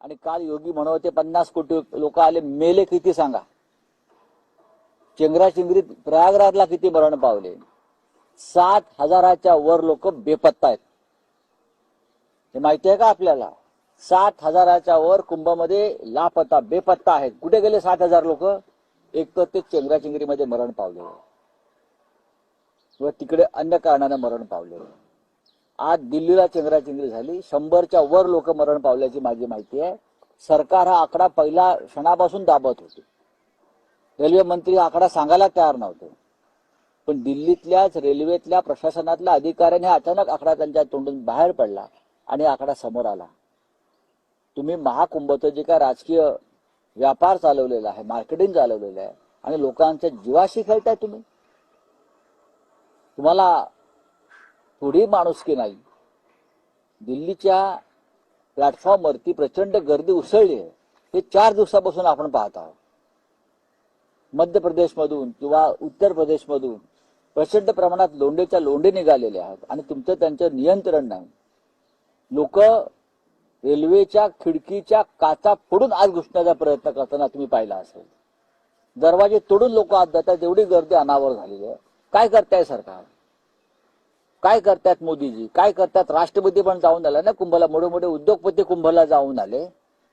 आणि काल योगी म्हणत होते 50 कोटी लोक आले, मेले किती सांगा? चेंगराचेंगरीत प्रयागराजला किती मरण पावले? 7,000च्या वर लोक बेपत्ता आहेत. हे माहिती आहे का आपल्याला? 7,000च्या वर कुंभमध्ये लापता बेपत्ता आहेत. कुठे गेले 7,000 लोक? एक तर ते चेंगराचेंगरीमध्ये मरण पावले किंवा तिकडे अन्य कारणाने मरण पावले. आज दिल्लीला चेंगराचेंगरी झाली, 100च्या वर लोक मरण पावल्याची माझी माहिती आहे. सरकार हा आकडा पहिला क्षणापासून दाबत होते. रेल्वे मंत्री आकडा सांगायला तयार नव्हते, पण दिल्लीतल्याच रेल्वेतल्या प्रशासनातल्या अधिकाऱ्यांनी अचानक आकडा त्यांच्या तोंडून बाहेर पडला आणि आकडा समोर आला. तुम्ही महाकुंभचं जे काय राजकीय व्यापार चालवलेला आहे, मार्केटिंग चालवलेलं आहे आणि लोकांच्या जीवाशी खेळताय तुम्ही. तुम्हाला थोडी माणुसकी नाही. दिल्लीच्या प्लॅटफॉर्मवरती प्रचंड गर्दी उसळली आहे. हे 4 दिवसापासून आपण पाहत आहोत. मध्य प्रदेशमधून किंवा उत्तर प्रदेशमधून प्रचंड प्रमाणात लोंढेच्या लोंढे निघालेले आहेत आणि तुमचं त्यांचं नियंत्रण नाही. लोक रेल्वेच्या खिडकीच्या काचा फोडून आत घुसण्याचा प्रयत्न करताना तुम्ही पाहिला असेल. दरवाजे तोडून लोक आत जातात. एवढी गर्दी अनावर झालेली आहे. काय करताय सरकार? काय करतात मोदीजी? काय करतात? राष्ट्रपती पण जाऊन आला ना कुंभला. मोठे मोठे उद्योगपती कुंभला जाऊन आले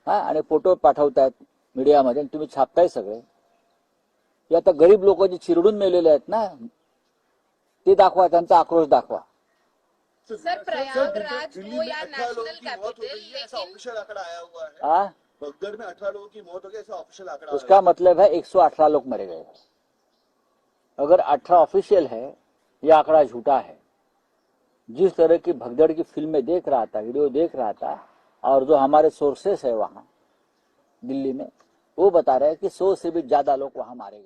आणि फोटो पाठवतायत मीडियामध्ये. तुम्ही छापताय सगळे. हे आता गरीब लोक जे चिरडून मेलेले आहेत ना, ते दाखवा, त्यांचा आक्रोश दाखवा. सर प्रयागराज हो या नेशनल कैपिटल, लेकिन ऑफिशियल आंकड़ा आया हुआ है। बगदड़ में 18 लोगों की मौत हो गई, ऐसा ऑफिशियल आंकड़ा। उसका मतलब है 118 लोग मरे गए। अगर 18 ऑफिशियल है, ये आंकड़ा झूठा है। जिस तरह की भगदड़ की फिल्में देख रहा था, वीडियो देख रहा था, और जो हमारे सोर्सेस है वहां दिल्ली में, वो बता रहे हैं कि 100 से भी ज्यादा लोग वहां मारे गए।